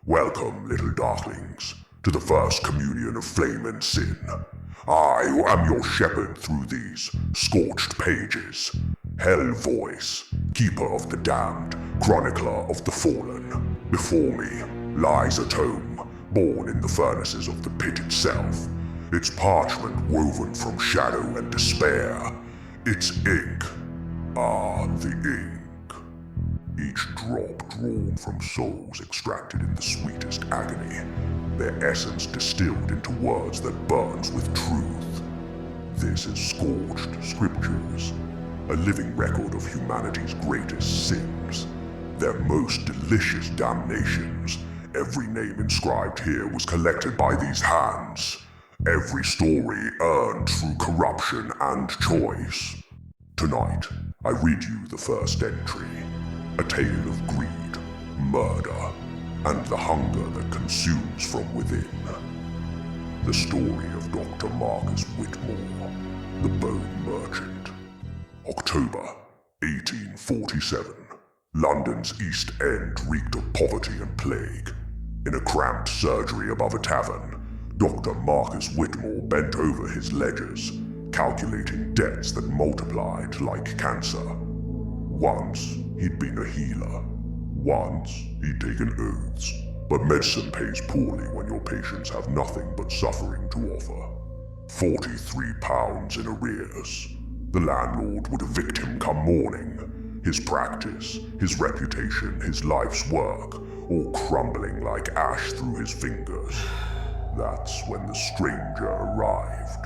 Welcome, little darklings, to the first communion of flame and sin. I am your shepherd through these scorched pages. Hellvoice, keeper of the damned, chronicler of the fallen. Before me lies a tome, born in the furnaces of the pit itself. Its parchment woven from shadow and despair. Its ink, the ink. Each drop drawn from souls extracted in the sweetest agony, their essence distilled into words that burns with truth. This is Scorched Scriptures, a living record of humanity's greatest sins, their most delicious damnations. Every name inscribed here was collected by these hands, every story earned through corruption and choice. Tonight, I read you the first entry. A tale of greed, murder, and the hunger that consumes from within. The story of Dr. Marcus Whitmore, the Bone Merchant. October 1847. London's East End reeked of poverty and plague. In a cramped surgery above a tavern, Dr. Marcus Whitmore bent over his ledgers, calculating debts that multiplied like cancer. Once, he'd been a healer. Once, he'd taken oaths. But medicine pays poorly when your patients have nothing but suffering to offer. £43 in arrears. The landlord would evict him come morning. His practice, his reputation, his life's work, all crumbling like ash through his fingers. That's when the stranger arrived.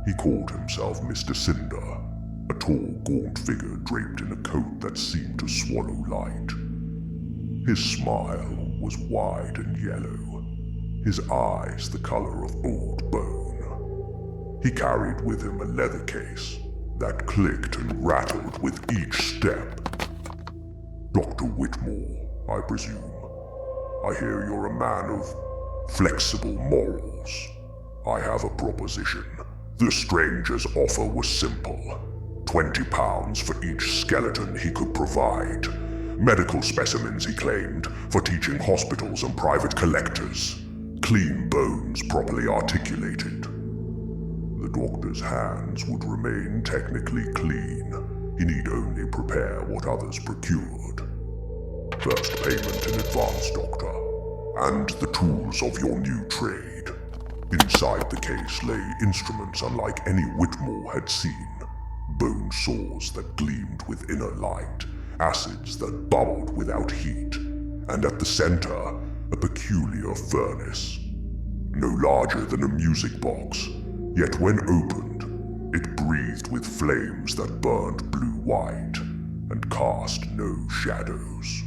He called himself Mr. Cinder. A tall, gaunt figure draped in a coat that seemed to swallow light. His smile was wide and yellow, his eyes the color of old bone. He carried with him a leather case that clicked and rattled with each step. Dr. Whitmore, I presume. I hear you're a man of flexible morals. I have a proposition. The stranger's offer was simple. £20 for each skeleton he could provide. Medical specimens, he claimed, for teaching hospitals and private collectors. Clean bones properly articulated. The doctor's hands would remain technically clean. He need only prepare what others procured. First payment in advance, doctor, and the tools of your new trade. Inside the case lay instruments unlike any Whitmore had seen. Bone saws that gleamed with inner light, acids that bubbled without heat, and at the center, a peculiar furnace. No larger than a music box, yet when opened, it breathed with flames that burned blue-white and cast no shadows.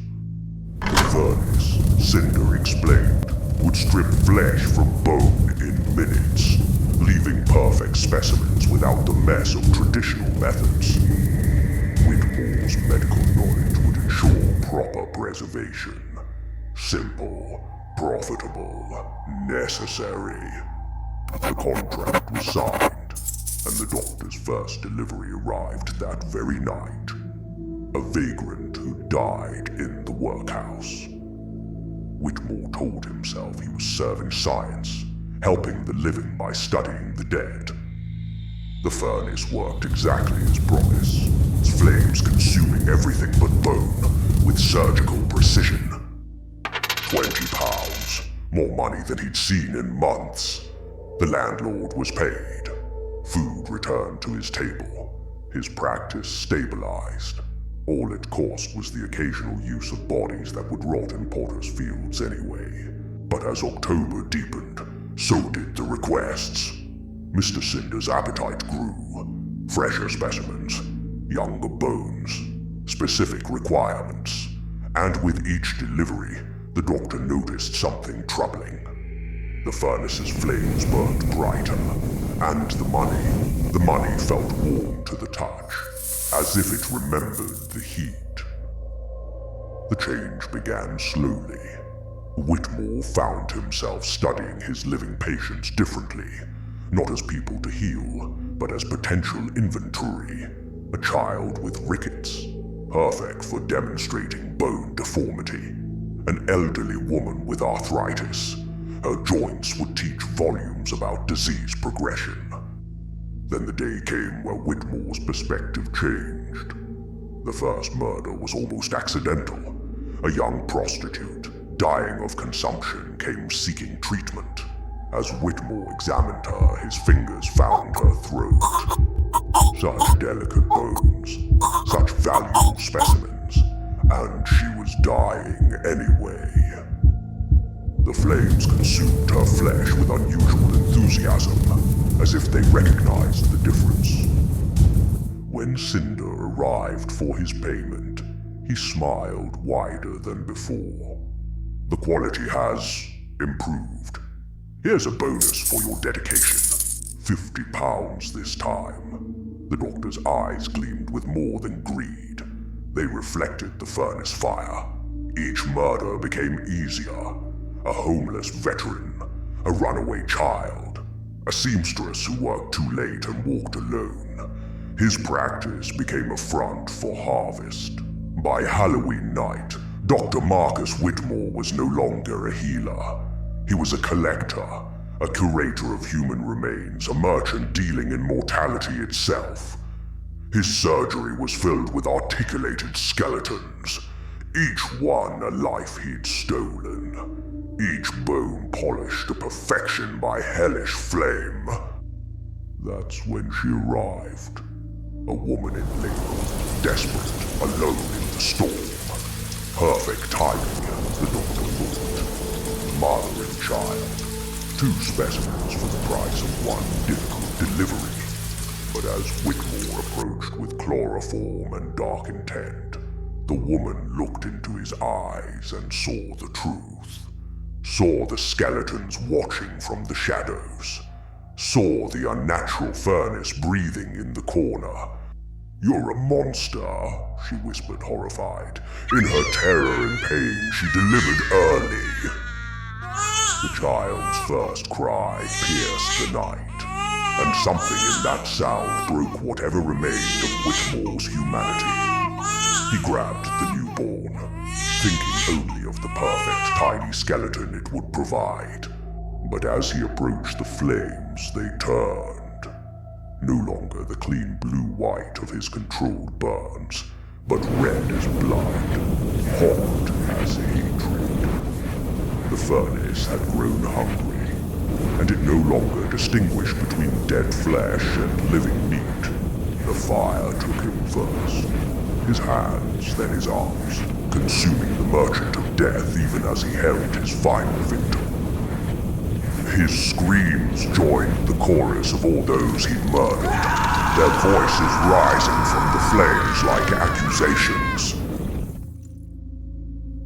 The furnace, Cinder explained, would strip flesh from bone in minutes, leaving perfect specimens without the mess of traditional methods. Whitmore's medical knowledge would ensure proper preservation. Simple, profitable, necessary. The contract was signed, and the doctor's first delivery arrived that very night. A vagrant who died in the workhouse. Whitmore told himself he was serving science, helping the living by studying the dead. The furnace worked exactly as promised, its flames consuming everything but bone with surgical precision. £20, more money than he'd seen in months. The landlord was paid. Food returned to his table. His practice stabilized. All it cost was the occasional use of bodies that would rot in potter's fields anyway. But as October deepened, so did the requests. Mr. Cinder's appetite grew. Fresher specimens, younger bones, specific requirements. And with each delivery, the doctor noticed something troubling. The furnace's flames burned brighter, and the money felt warm to the touch, as if it remembered the heat. The change began slowly. Whitmore found himself studying his living patients differently, not as people to heal, but as potential inventory. A child with rickets, perfect for demonstrating bone deformity. an elderly woman with arthritis. Her joints would teach volumes about disease progression. Then the day came where Whitmore's perspective changed. The first murder was almost accidental. A young prostitute, dying of consumption, came seeking treatment. As Whitmore examined her, his fingers found her throat. Such delicate bones, such valuable specimens, and she was dying anyway. The flames consumed her flesh with unusual enthusiasm, as if they recognized the difference. When Cinder arrived for his payment, he smiled wider than before. The quality has improved. Here's a bonus for your dedication. 50 pounds this time. The doctor's eyes gleamed with more than greed. They reflected the furnace fire. Each murder became easier. A homeless veteran, a runaway child, a seamstress who worked too late and walked alone. His practice became a front for harvest. By Halloween night, Dr. Marcus Whitmore was no longer a healer. He was a collector, a curator of human remains, a merchant dealing in mortality itself. His surgery was filled with articulated skeletons, each one a life he'd stolen. Each bone polished to perfection by hellish flame. That's when she arrived. A woman in labor, desperate, alone in the storm. Perfect timing, the doctor thought. Mother and child. 2 specimens for the price of 1 difficult delivery. But as Whitmore approached with chloroform and dark intent, the woman looked into his eyes and saw the truth. Saw the skeletons watching from the shadows. Saw the unnatural furnace breathing in the corner. "You're a monster," she whispered, horrified. In her terror and pain, she delivered early. The child's first cry pierced the night, and something in that sound broke whatever remained of Whitmore's humanity. He grabbed the newborn, thinking only of the perfect tiny skeleton it would provide. But as he approached the flames, they turned. No longer the clean blue-white of his controlled burns, but red as blood, hot as hatred. The furnace had grown hungry, and it no longer distinguished between dead flesh and living meat. The fire took him first. His hands, then his arms, consuming the merchant of death even as he held his final victim. His screams joined the chorus of all those he'd murdered, their voices rising from the flames like accusations.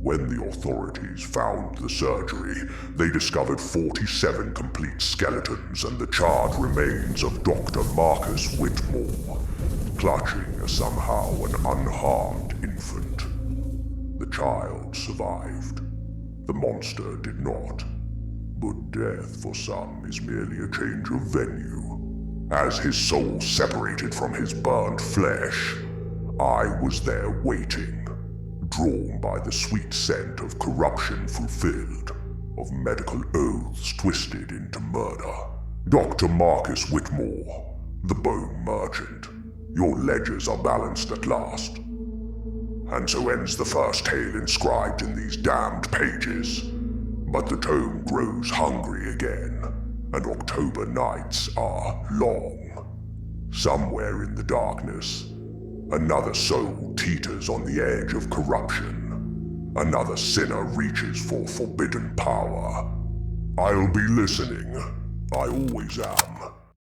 When the authorities found the surgery, they discovered 47 complete skeletons and the charred remains of Dr. Marcus Whitmore, clutching somehow an unharmed infant. The child survived. The monster did not. But death for some is merely a change of venue. As his soul separated from his burned flesh, I was there waiting, drawn by the sweet scent of corruption fulfilled, of medical oaths twisted into murder. Dr. Marcus Whitmore, the bone merchant, your ledgers are balanced at last. And so ends the first tale inscribed in these damned pages. But the tome grows hungry again, and October nights are long. Somewhere in the darkness, another soul teeters on the edge of corruption. Another sinner reaches for forbidden power. I'll be listening. I always am.